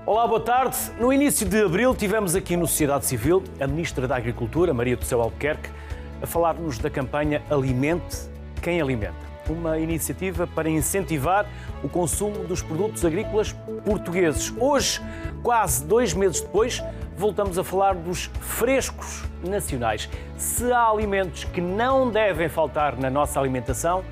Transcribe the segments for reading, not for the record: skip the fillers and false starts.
Olá, boa tarde. No início de abril tivemos aqui no Sociedade Civil a Ministra da Agricultura, Maria do Céu Albuquerque, a falar-nos da campanha Alimente Quem Alimenta. Uma iniciativa para incentivar o consumo dos produtos agrícolas portugueses. Hoje, quase 2 meses depois, voltamos a falar dos frescos nacionais. Se há alimentos que não devem faltar na nossa alimentação,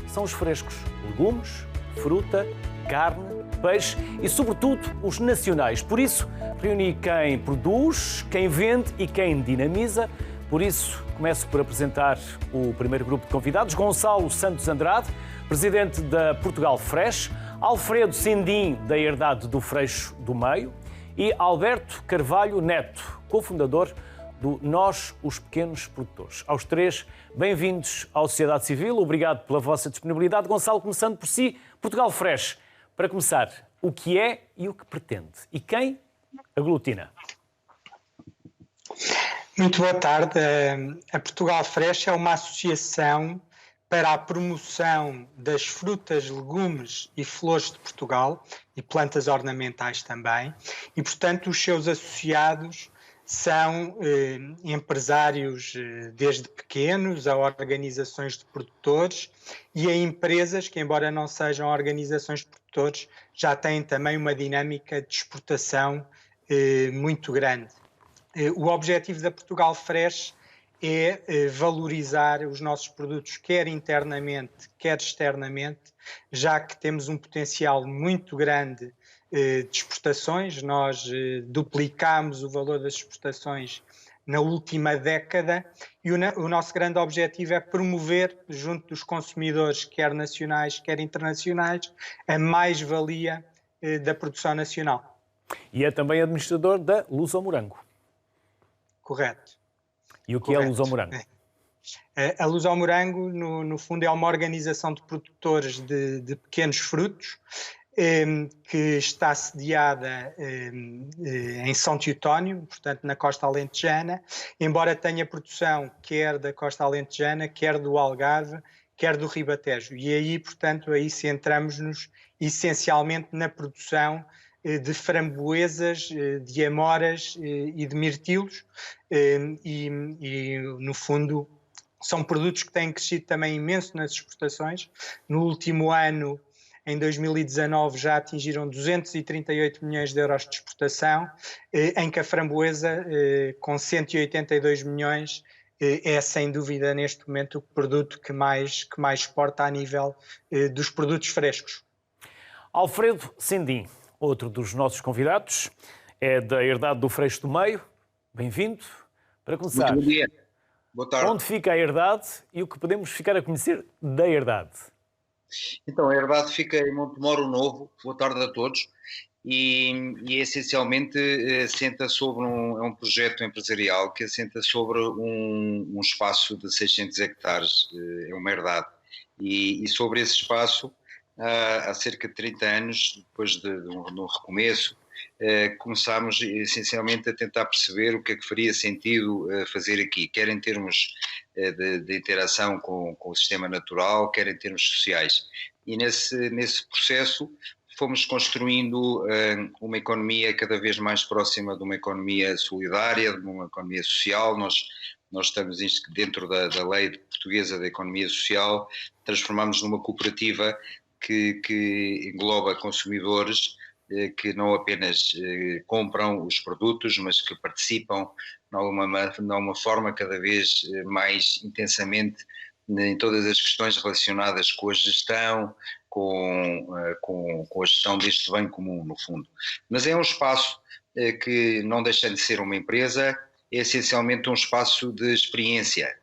são os frescos. Legumes, fruta, carne, peixe e, sobretudo, os nacionais. Por isso, reuni quem produz, quem vende e quem dinamiza. Por isso, começo por apresentar o primeiro grupo de convidados. Gonçalo Santos Andrade, presidente da Portugal Fresh, Alfredo Sindim, da Herdade do Freixo do Meio, e Alberto Carvalho Neto, cofundador do Nós, os Pequenos Produtores. Aos três, bem-vindos à Sociedade Civil. Obrigado pela vossa disponibilidade. Gonçalo, começando por si, Portugal Fresh. Para começar, o que é e o que pretende? E quem aglutina? Muito boa tarde. A Portugal Fresh é uma associação para a promoção das frutas, legumes e flores de Portugal e plantas ornamentais também. E, portanto, os seus associados são empresários desde pequenos a organizações de produtores e a empresas que, embora não sejam organizações de produtores, já têm também uma dinâmica de exportação muito grande. O objetivo da Portugal Fresh é valorizar os nossos produtos, quer internamente, quer externamente, já que temos um potencial muito grande de exportações. Nós duplicámos o valor das exportações na última década e o nosso grande objetivo é promover, junto dos consumidores, quer nacionais, quer internacionais, a mais-valia da produção nacional. E é também administrador da Luz ao Morango. Correto. E o que é a Luz ao Morango? A Luz ao Morango, no fundo, é uma organização de produtores de pequenos frutos que está sediada em São Teotónio, portanto na costa alentejana, embora tenha produção quer da costa alentejana, quer do Algarve, quer do Ribatejo. E aí, portanto, aí centramos-nos essencialmente na produção de framboesas, de amoras e de mirtilos e, no fundo, são produtos que têm crescido também imenso nas exportações. No último ano, em 2019, já atingiram 238 milhões de euros de exportação, em que a framboesa, com 182 milhões, é sem dúvida neste momento o produto que mais exporta a nível dos produtos frescos. Alfredo Sindim, outro dos nossos convidados, é da Herdade do Freixo do Meio. Bem-vindo. Para começar, muito bom dia. Boa tarde. Onde fica a Herdade e o que podemos ficar a conhecer da Herdade? Então, a Herdade fica em Montemoro Novo. Boa tarde a todos. E essencialmente assenta sobre é um projeto empresarial que assenta sobre um espaço de 600 hectares, é uma herdade. E sobre esse espaço, há cerca de 30 anos, depois de um recomeço, começámos essencialmente a tentar perceber o que é que faria sentido fazer aqui, quer em termos de interação com o sistema natural, quer em termos sociais. E nesse processo fomos construindo uma economia cada vez mais próxima de uma economia solidária, de uma economia social. Nós estamos dentro da lei portuguesa da economia social, transformamos numa cooperativa que engloba consumidores que não apenas compram os produtos, mas que participam de alguma forma cada vez mais intensamente em todas as questões relacionadas com a gestão, com a gestão deste bem comum, no fundo. Mas é um espaço que, não deixa de ser uma empresa, é essencialmente um espaço de experiência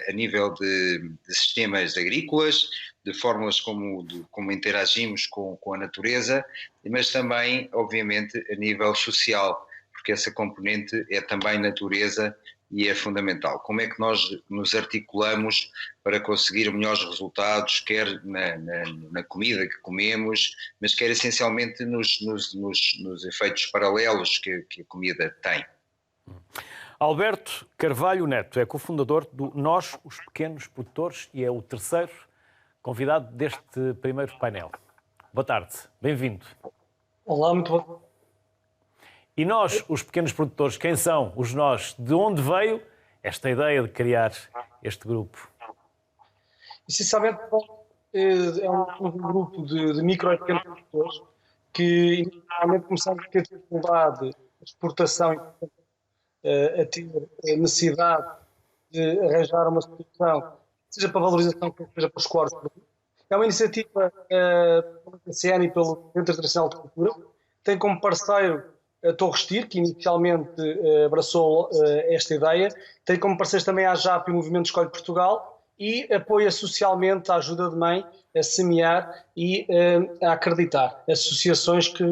a nível de sistemas agrícolas, de formas como interagimos com a natureza, mas também, obviamente, a nível social, porque essa componente é também natureza e é fundamental. Como é que nós nos articulamos para conseguir melhores resultados, quer na comida que comemos, mas quer essencialmente nos efeitos paralelos que a comida tem. Alberto Carvalho Neto é cofundador do Nós, os Pequenos Produtores, e é o terceiro convidado deste primeiro painel. Boa tarde, bem-vindo. Olá, muito E nós, os pequenos produtores, quem são os nós? De onde veio esta ideia de criar este grupo? Essencialmente, é um grupo de micro e pequenos produtores que inicialmente começaram a ter dificuldade de exportação e a ter necessidade de arranjar uma solução, seja para valorização, seja para escoar. É uma iniciativa pela TCN e pelo Centro Internacional de Cultura. Tem como parceiro a Torres TIR, que inicialmente abraçou esta ideia. Tem como parceiros também a AJAP e o Movimento Escolhe Portugal e apoia socialmente a Ajuda de Mãe a semear e a acreditar. Associações que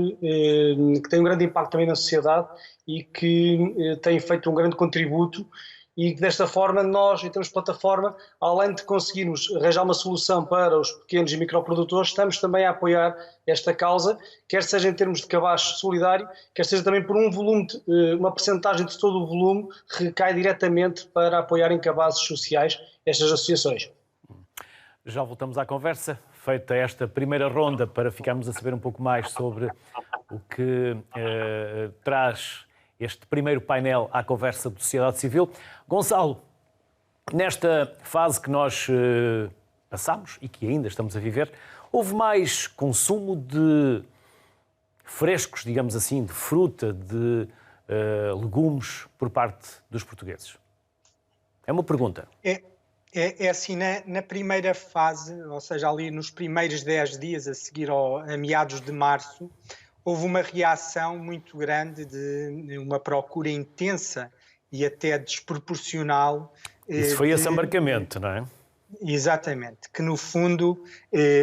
têm um grande impacto também na sociedade e que têm feito um grande contributo e que desta forma nós, em termos de plataforma, além de conseguirmos arranjar uma solução para os pequenos e microprodutores, estamos também a apoiar esta causa, quer seja em termos de cabaz solidário, quer seja também por um volume, uma percentagem de todo o volume recai diretamente para apoiar em cabazes sociais estas associações. Já voltamos à conversa, feita esta primeira ronda para ficarmos a saber um pouco mais sobre o que traz este primeiro painel à conversa de sociedade civil. Gonçalo, nesta fase que nós passamos e que ainda estamos a viver, houve mais consumo de frescos, digamos assim, de fruta, de legumes por parte dos portugueses? É uma pergunta. É assim, na primeira fase, ou seja, ali nos primeiros 10 dias a seguir a meados de março, houve uma reação muito grande de uma procura intensa e até desproporcional. Isso foi esse embarcamento, não é? Exatamente, que no fundo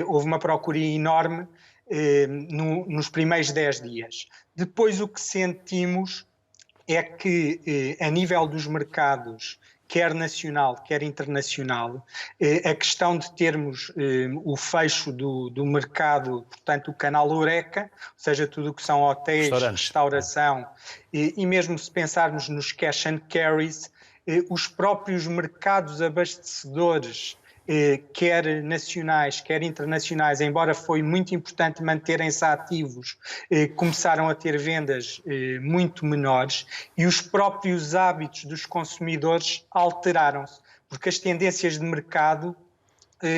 houve uma procura enorme nos primeiros 10 dias. Depois o que sentimos é que a nível dos mercados, quer nacional, quer internacional, a questão de termos o fecho do mercado, portanto o canal Horeca, ou seja, tudo o que são hotéis, restauração, e mesmo se pensarmos nos cash and carries, os próprios mercados abastecedores, quer nacionais, quer internacionais, embora foi muito importante manterem-se ativos, começaram a ter vendas muito menores e os próprios hábitos dos consumidores alteraram-se, porque as tendências de mercado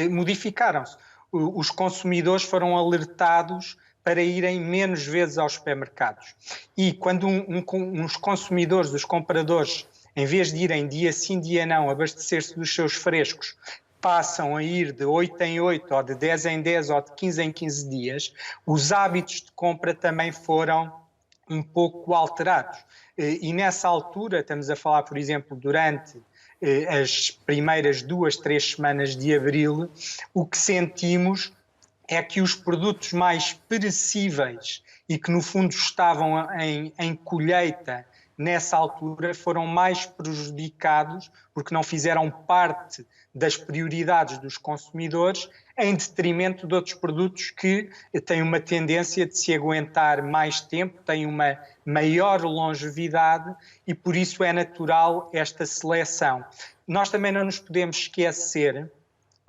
modificaram-se. Os consumidores foram alertados para irem menos vezes aos supermercados. E quando uns consumidores, os compradores, em vez de irem dia sim, dia não, abastecer-se dos seus frescos, passam a ir de 8 em 8, ou de 10 em 10, ou de 15 em 15 dias, os hábitos de compra também foram um pouco alterados. E nessa altura, estamos a falar, por exemplo, durante as primeiras 2, 3 semanas de abril, o que sentimos é que os produtos mais perecíveis e que no fundo estavam em colheita nessa altura foram mais prejudicados porque não fizeram parte das prioridades dos consumidores em detrimento de outros produtos que têm uma tendência de se aguentar mais tempo, têm uma maior longevidade e por isso é natural esta seleção. Nós também não nos podemos esquecer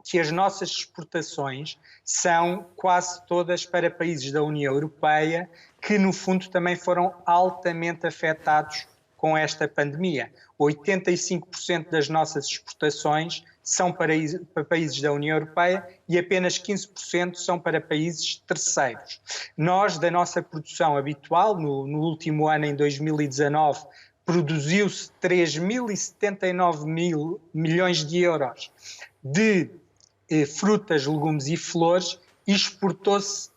que as nossas exportações são quase todas para países da União Europeia que, no fundo, também foram altamente afetados com esta pandemia. 85% das nossas exportações são para países da União Europeia e apenas 15% são para países terceiros. Nós, da nossa produção habitual, no último ano, em 2019, produziu-se 3.079 milhões de euros de frutas, legumes e flores e exportou-se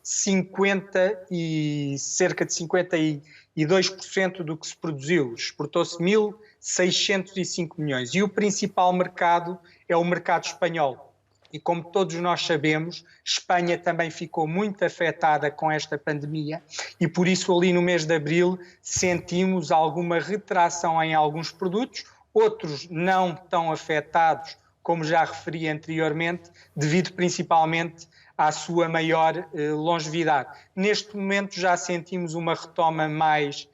cerca de 52% do que se produziu. Exportou-se 1.605 milhões. E o principal mercado é o mercado espanhol. E como todos nós sabemos, Espanha também ficou muito afetada com esta pandemia e por isso ali no mês de abril sentimos alguma retração em alguns produtos, outros não tão afetados, como já referi anteriormente, devido principalmente à sua maior longevidade. Neste momento já sentimos uma retoma mais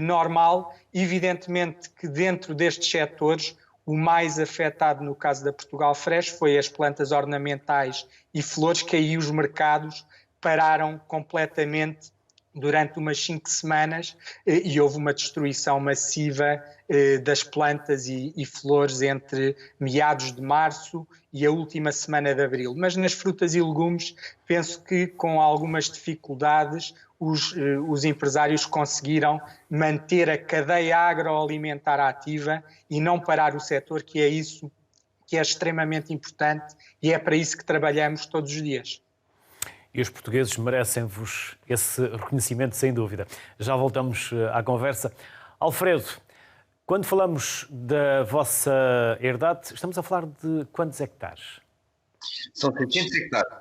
normal, evidentemente que dentro destes setores o mais afetado no caso da Portugal Fresh foi as plantas ornamentais e flores, que aí os mercados pararam completamente durante umas 5 semanas e houve uma destruição massiva das plantas e flores entre meados de março e a última semana de abril. Mas nas frutas e legumes, penso que com algumas dificuldades os empresários conseguiram manter a cadeia agroalimentar ativa e não parar o setor, que é isso que é extremamente importante e é para isso que trabalhamos todos os dias. E os portugueses merecem-vos esse reconhecimento, sem dúvida. Já voltamos à conversa. Alfredo, quando falamos da vossa herdade, estamos a falar de quantos hectares? São 600 hectares.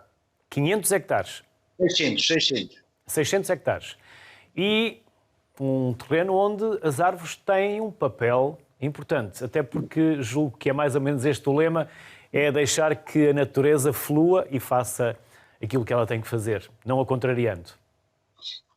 500 hectares? 600 hectares. E um terreno onde as árvores têm um papel importante, até porque julgo que é mais ou menos este o lema, é deixar que a natureza flua e faça aquilo que ela tem que fazer, não a contrariando.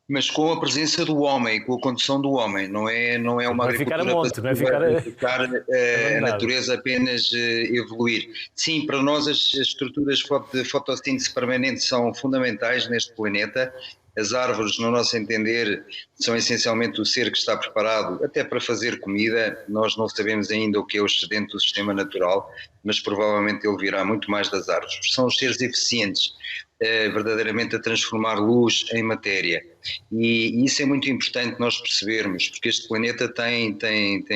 Mas com a presença do homem, com a condução do homem, não é uma agricultura não é ficar a natureza apenas evoluir. Sim, para nós as estruturas de fotossíntese permanente são fundamentais neste planeta. As árvores, no nosso entender, são essencialmente o ser que está preparado até para fazer comida. Nós não sabemos ainda o que é o excedente do sistema natural, mas provavelmente ele virá muito mais das árvores. São os seres eficientes, verdadeiramente a transformar luz em matéria. E isso é muito importante nós percebermos, porque este planeta tem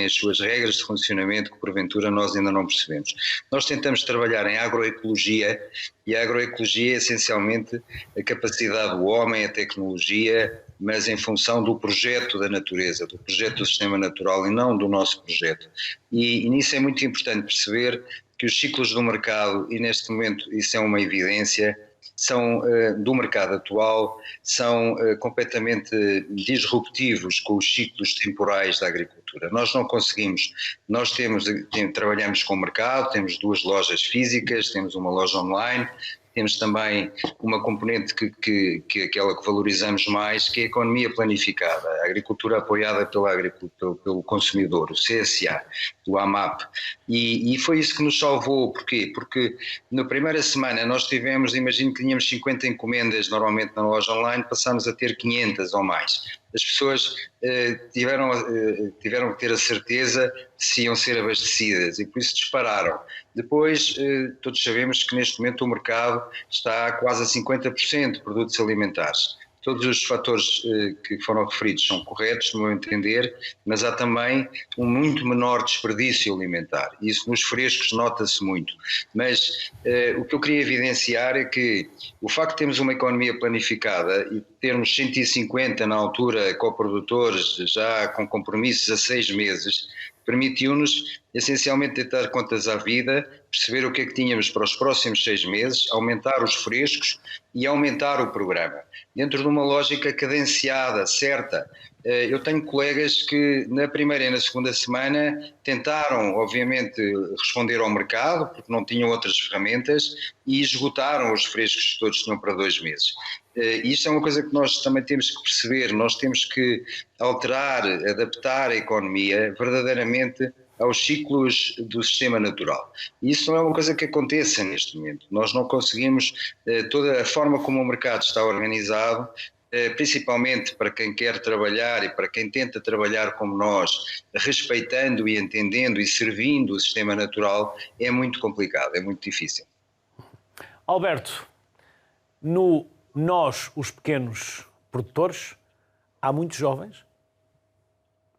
as suas regras de funcionamento que porventura nós ainda não percebemos. Nós tentamos trabalhar em agroecologia, e a agroecologia é essencialmente a capacidade do homem, a tecnologia, mas em função do projeto da natureza, do projeto do sistema natural e não do nosso projeto. E nisso é muito importante perceber que os ciclos do mercado, e neste momento isso é uma evidência, são do mercado atual, são completamente disruptivos com os ciclos temporais da agricultura. Nós não conseguimos, trabalhamos com o mercado, temos 2 lojas físicas, temos uma loja online, temos também uma componente que aquela que valorizamos mais, que é a economia planificada, a agricultura apoiada pelo consumidor, o CSA, o AMAP. E foi isso que nos salvou. Porquê? Porque na primeira semana nós tivemos, imagino que tínhamos 50 encomendas normalmente na loja online, passámos a ter 500 ou mais. As pessoas tiveram que ter a certeza se iam ser abastecidas e por isso dispararam. Depois, todos sabemos que neste momento o mercado está quase a 50% de produtos alimentares. Todos os fatores que foram referidos são corretos, no meu entender, mas há também um muito menor desperdício alimentar. Isso nos frescos nota-se muito. Mas o que eu queria evidenciar é que o facto de termos uma economia planificada e termos 150 na altura coprodutores já com compromissos a 6 meses, permitiu-nos essencialmente tentar contas à vida, perceber o que é que tínhamos para os próximos 6 meses, aumentar os frescos e aumentar o programa, dentro de uma lógica cadenciada, certa. Eu tenho colegas que na primeira e na segunda semana tentaram, obviamente, responder ao mercado, porque não tinham outras ferramentas, e esgotaram os frescos que todos tinham para 2 meses. Isto é uma coisa que nós também temos que perceber, nós temos que alterar, adaptar a economia verdadeiramente aos ciclos do sistema natural. E isso não é uma coisa que aconteça neste momento. Nós não conseguimos, toda a forma como o mercado está organizado, principalmente para quem quer trabalhar e para quem tenta trabalhar como nós, respeitando e entendendo e servindo o sistema natural, é muito complicado, é muito difícil. Alberto, nós, os pequenos produtores, há muitos jovens?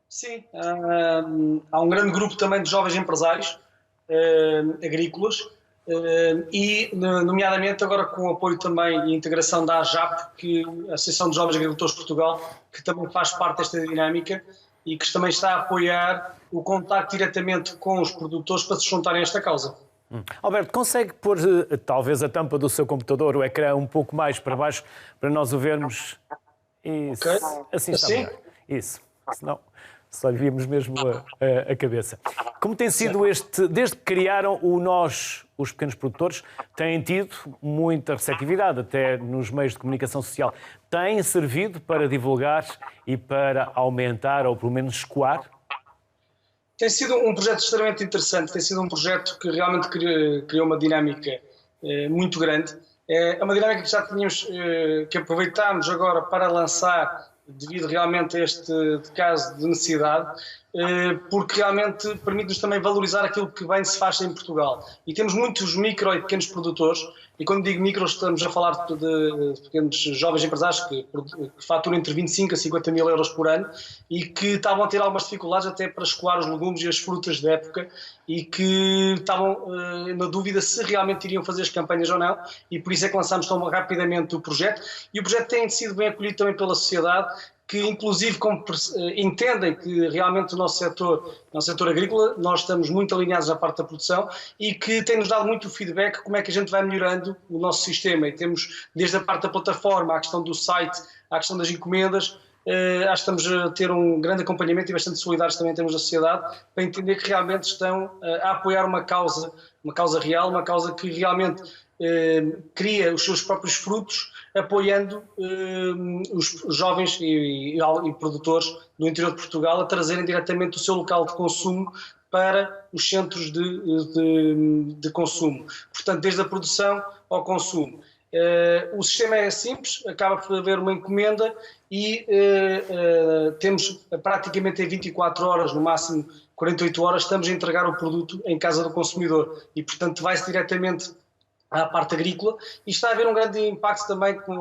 Sim, há um grande grupo também de jovens empresários agrícolas e, nomeadamente, agora com o apoio também e integração da AJAP, que a Associação de Jovens Agricultores de Portugal, que também faz parte desta dinâmica e que também está a apoiar o contacto diretamente com os produtores para se juntarem a esta causa. Alberto, consegue pôr talvez a tampa do seu computador, o ecrã, um pouco mais para baixo, para nós o vermos? Isso. Okay. Assim está melhor. Isso. Senão só lhe víamos mesmo a cabeça. Como tem sido desde que criaram o Nós, os pequenos produtores, têm tido muita receptividade, até nos meios de comunicação social. Tem servido para divulgar e para aumentar, ou pelo menos escoar? Tem sido um projeto extremamente interessante, tem sido um projeto que realmente criou uma dinâmica muito grande. É uma dinâmica que já tínhamos, que aproveitámos agora para lançar devido realmente a este caso de necessidade, porque realmente permite-nos também valorizar aquilo que bem se faz em Portugal. E temos muitos micro e pequenos produtores, e quando digo micro estamos a falar de pequenos jovens empresários que faturam entre 25 a 50 mil euros por ano e que estavam a ter algumas dificuldades até para escoar os legumes e as frutas de época e que estavam na dúvida se realmente iriam fazer as campanhas ou não, e por isso é que lançámos tão rapidamente o projeto. E o projeto tem sido bem acolhido também pela sociedade, que inclusive entendem que realmente o nosso setor agrícola, nós estamos muito alinhados na parte da produção e que tem-nos dado muito feedback como é que a gente vai melhorando o nosso sistema, e temos desde a parte da plataforma, a questão do site, a questão das encomendas. Acho que estamos a ter um grande acompanhamento e bastante solidários também em termos da sociedade, para entender que realmente estão a apoiar uma causa real, uma causa que realmente cria os seus próprios frutos, apoiando os jovens e produtores do interior de Portugal a trazerem diretamente o seu local de consumo para os centros de consumo. Portanto, desde a produção ao consumo. O sistema é simples, acaba por haver uma encomenda e temos praticamente em 24 horas, no máximo 48 horas, estamos a entregar o produto em casa do consumidor e, portanto, vai-se diretamente à parte agrícola, e está a haver um grande impacto também com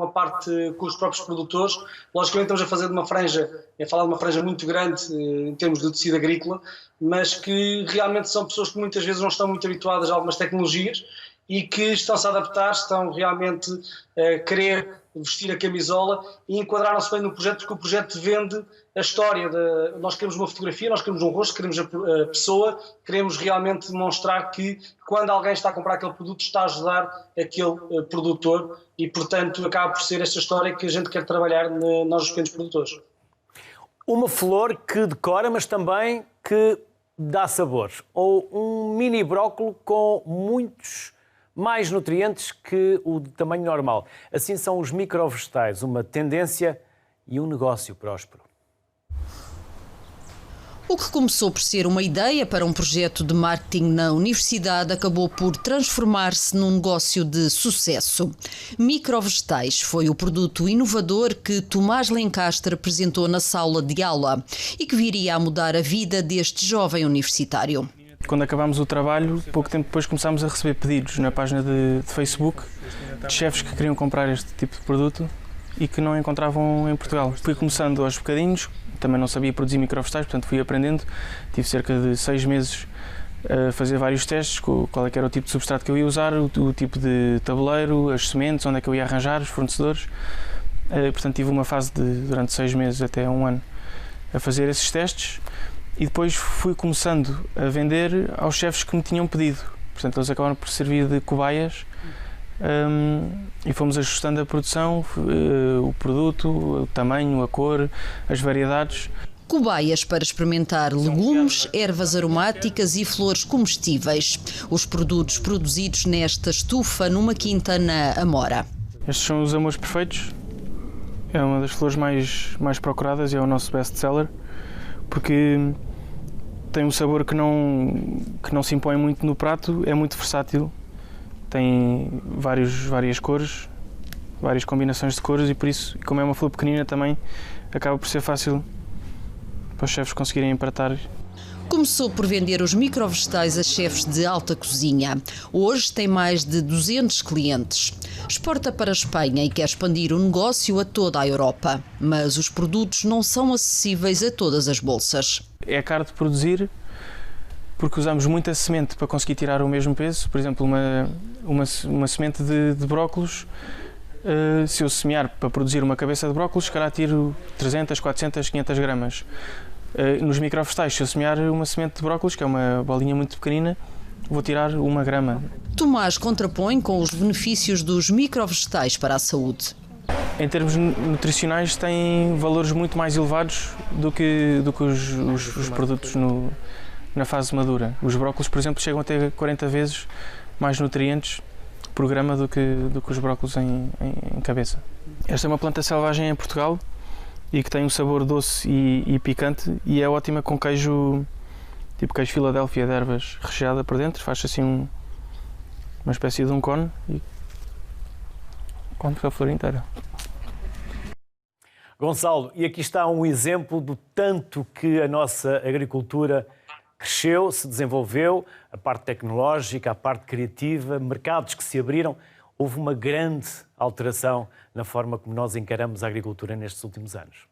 os próprios produtores. Logicamente estamos a falar de uma franja muito grande em termos de tecido agrícola, mas que realmente são pessoas que muitas vezes não estão muito habituadas a algumas tecnologias e que estão-se a adaptar, estão realmente a querer vestir a camisola e enquadraram-se bem no projeto, porque o projeto vende a história. Nós queremos uma fotografia, nós queremos um rosto, queremos a pessoa, queremos realmente demonstrar que quando alguém está a comprar aquele produto está a ajudar aquele produtor e, portanto, acaba por ser esta história que a gente quer trabalhar nós os pequenos produtores. Uma flor que decora, mas também que dá sabor. Ou um mini brócolo com muitos mais nutrientes que o de tamanho normal. Assim são os microvegetais, uma tendência e um negócio próspero. O que começou por ser uma ideia para um projeto de marketing na universidade acabou por transformar-se num negócio de sucesso. Microvegetais foi o produto inovador que Tomás Lencastre apresentou na sala de aula e que viria a mudar a vida deste jovem universitário. Quando acabámos o trabalho, pouco tempo depois começámos a receber pedidos na página de Facebook de chefes que queriam comprar este tipo de produto e que não encontravam em Portugal. Fui começando aos bocadinhos, também não sabia produzir microvegetais, portanto fui aprendendo. Tive cerca de 6 meses a fazer vários testes, qual é que era o tipo de substrato que eu ia usar, o tipo de tabuleiro, as sementes, onde é que eu ia arranjar, os fornecedores. Portanto tive uma fase durante 6 meses até 1 ano a fazer esses testes. E depois fui começando a vender aos chefes que me tinham pedido. Portanto, eles acabaram por servir de cobaias e fomos ajustando a produção, o produto, o tamanho, a cor, as variedades. Cobaias para experimentar legumes, ervas aromáticas e flores comestíveis. Os produtos produzidos nesta estufa numa quinta na Amora. Estes são os amores perfeitos. É uma das flores mais procuradas e é o nosso best-seller, porque tem um sabor que não se impõe muito no prato, é muito versátil, tem várias cores, várias combinações de cores e por isso, como é uma flor pequenina também, acaba por ser fácil para os chefes conseguirem empratar. Começou por vender os microvegetais a chefes de alta cozinha. Hoje tem mais de 200 clientes. Exporta para a Espanha e quer expandir o negócio a toda a Europa. Mas os produtos não são acessíveis a todas as bolsas. É caro de produzir porque usamos muita semente para conseguir tirar o mesmo peso. Por exemplo, uma semente de brócolos, se eu semear para produzir uma cabeça de brócolos, se calhar tiro 300, 400, 500 gramas. Nos microvegetais, se eu semear uma semente de brócolis, que é uma bolinha muito pequenina, vou tirar 1 grama. Tomás contrapõe com os benefícios dos microvegetais para a saúde. Em termos nutricionais, têm valores muito mais elevados do que os produtos na fase madura. Os brócolis, por exemplo, chegam a ter 40 vezes mais nutrientes por grama do que os brócolis em cabeça. Esta é uma planta selvagem em Portugal e que tem um sabor doce e picante e é ótima com queijo, tipo queijo Filadélfia de ervas recheada por dentro. Faz assim uma espécie de um cone e come a flor inteira. Gonçalo, e aqui está um exemplo do tanto que a nossa agricultura cresceu, se desenvolveu, a parte tecnológica, a parte criativa, mercados que se abriram. Houve uma grande alteração na forma como nós encaramos a agricultura nestes últimos anos.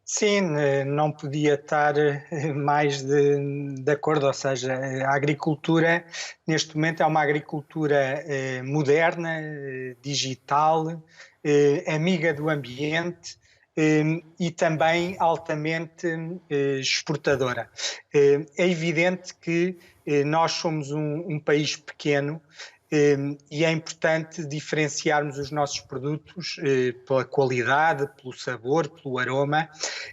Sim, não podia estar mais de acordo, ou seja, a agricultura neste momento é uma agricultura moderna, digital, amiga do ambiente e também altamente exportadora. É evidente que nós somos um país pequeno e é importante diferenciarmos os nossos produtos pela qualidade, pelo sabor, pelo aroma,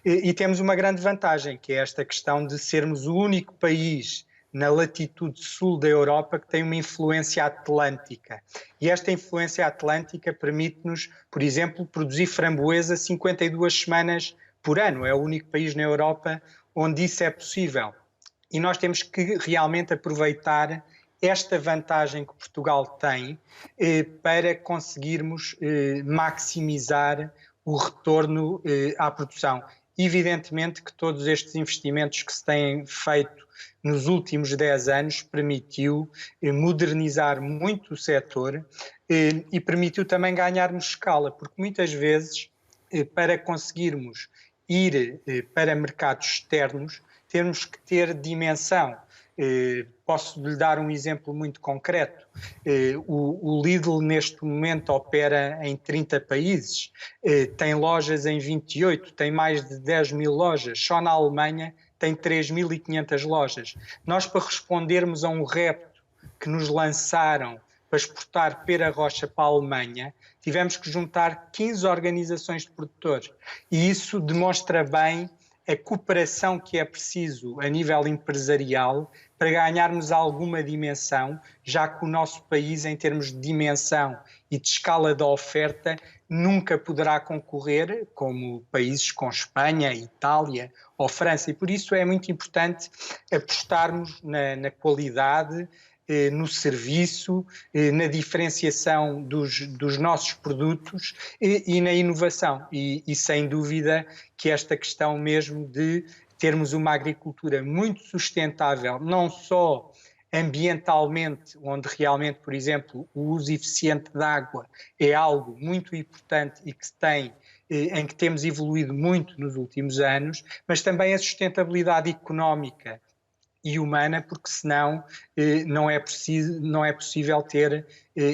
e temos uma grande vantagem, que é esta questão de sermos o único país na latitude sul da Europa que tem uma influência atlântica. E esta influência atlântica permite-nos, por exemplo, produzir framboesa 52 semanas por ano. É o único país na Europa onde isso é possível. E nós temos que realmente aproveitar esta vantagem que Portugal tem para conseguirmos maximizar o retorno à produção. Evidentemente que todos estes investimentos que se têm feito nos últimos 10 anos permitiu modernizar muito o setor e permitiu também ganharmos escala, porque muitas vezes para conseguirmos ir para mercados externos temos que ter dimensão. Posso lhe dar um exemplo muito concreto. O Lidl neste momento opera em 30 países, tem lojas em 28, tem mais de 10 mil lojas. Só na Alemanha tem 3.500 lojas. Nós, para respondermos a um repto que nos lançaram para exportar pera rocha para a Alemanha, tivemos que juntar 15 organizações de produtores. E isso demonstra bem a cooperação que é preciso a nível empresarial para ganharmos alguma dimensão, já que o nosso país, em termos de dimensão e de escala da oferta, nunca poderá concorrer como países com Espanha, Itália ou França. E por isso é muito importante apostarmos na qualidade, no serviço, na diferenciação dos nossos produtos e na inovação. E sem dúvida que esta questão mesmo de termos uma agricultura muito sustentável, não só ambientalmente, onde realmente, por exemplo, o uso eficiente da água é algo muito importante e em que temos evoluído muito nos últimos anos, mas também a sustentabilidade económica e humana, porque senão não é possível ter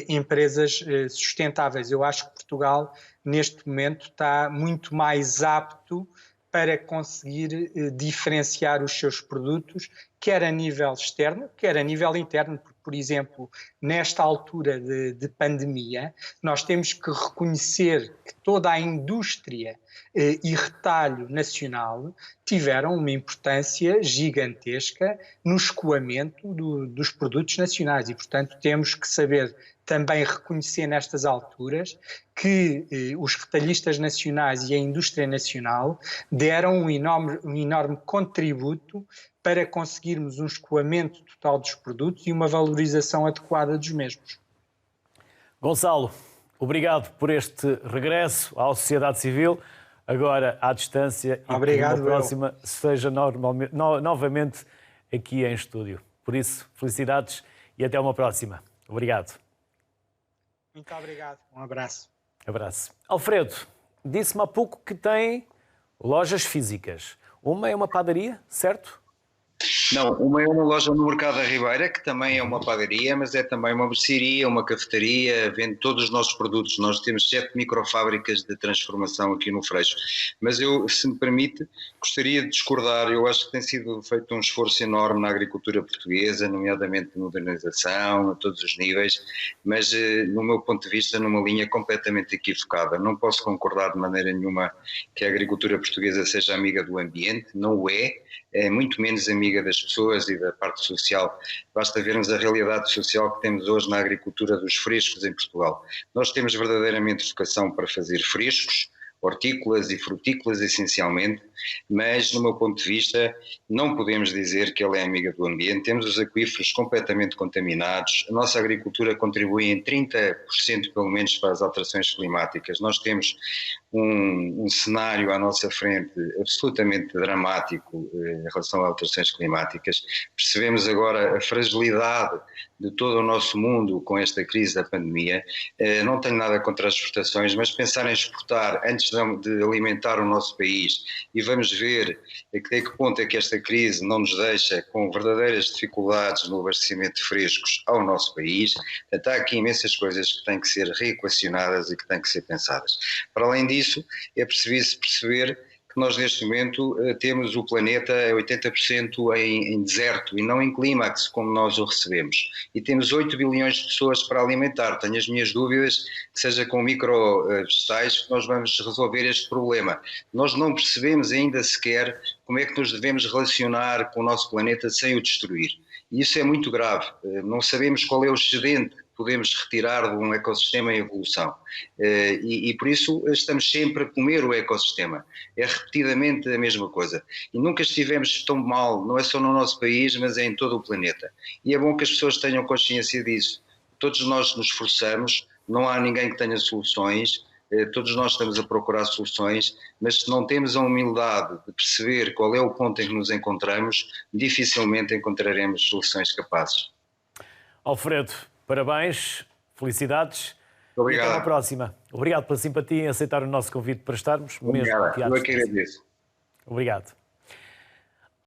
empresas sustentáveis. Eu acho que Portugal, neste momento, está muito mais apto para conseguir diferenciar os seus produtos, quer a nível externo, quer a nível interno, porque, por exemplo, nesta altura de pandemia, nós temos que reconhecer que toda a indústria e retalho nacional tiveram uma importância gigantesca no escoamento dos produtos nacionais e, portanto, temos que saber também reconhecer nestas alturas que os retalhistas nacionais e a indústria nacional deram um enorme contributo para conseguirmos um escoamento total dos produtos e uma valorização adequada dos mesmos. Gonçalo, obrigado por este regresso à sociedade civil, agora à distância, obrigado, e que a próxima seja novamente aqui em estúdio. Por isso, felicidades e até uma próxima. Obrigado. Muito obrigado. Um abraço. Abraço. Alfredo, disse-me há pouco que tem lojas físicas. Uma é uma padaria, certo? Não, uma é uma loja no Mercado da Ribeira, que também é uma padaria, mas é também uma mercearia, uma cafeteria, vende todos os nossos produtos. Nós temos 7 microfábricas de transformação aqui no Freixo. Mas eu, se me permite, gostaria de discordar. Eu acho que tem sido feito um esforço enorme na agricultura portuguesa, nomeadamente de modernização, a todos os níveis, mas, no meu ponto de vista, numa linha completamente equivocada. Não posso concordar de maneira nenhuma que a agricultura portuguesa seja amiga do ambiente, não o é muito menos amiga das pessoas e da parte social. Basta vermos a realidade social que temos hoje na agricultura dos frescos em Portugal. Nós temos verdadeiramente vocação para fazer frescos, hortícolas e frutícolas essencialmente, mas, no meu ponto de vista, não podemos dizer que ela é amiga do ambiente. Temos os aquíferos completamente contaminados, a nossa agricultura contribui em 30% pelo menos para as alterações climáticas. Nós temos um cenário à nossa frente absolutamente dramático em relação a alterações climáticas. Percebemos agora a fragilidade de todo o nosso mundo com esta crise da pandemia. Não tenho nada contra as exportações, mas pensar em exportar antes de alimentar o nosso país, e vamos ver até que ponto é que esta crise não nos deixa com verdadeiras dificuldades no abastecimento de frescos ao nosso país. Há aqui imensas coisas que têm que ser reequacionadas e que têm que ser pensadas. Para além disso, é preciso perceber que nós neste momento temos o planeta a 80% em deserto e não em clímax como nós o recebemos, e temos 8 bilhões de pessoas para alimentar. Tenho as minhas dúvidas que seja com microvegetais que nós vamos resolver este problema. Nós não percebemos ainda sequer como é que nos devemos relacionar com o nosso planeta sem o destruir, e isso é muito grave. Não sabemos qual é o excedente podemos retirar de um ecossistema em evolução, e por isso estamos sempre a comer o ecossistema, é repetidamente a mesma coisa, e nunca estivemos tão mal, não é só no nosso país, mas é em todo o planeta, e é bom que as pessoas tenham consciência disso. Todos nós nos esforçamos, não há ninguém que tenha soluções, todos nós estamos a procurar soluções, mas se não temos a humildade de perceber qual é o ponto em que nos encontramos, dificilmente encontraremos soluções capazes. Alfredo, parabéns, felicidades. Obrigado. E até à próxima. Obrigado pela simpatia em aceitar o nosso convite para estarmos. Obrigado. Eu é que agradeço. Obrigado.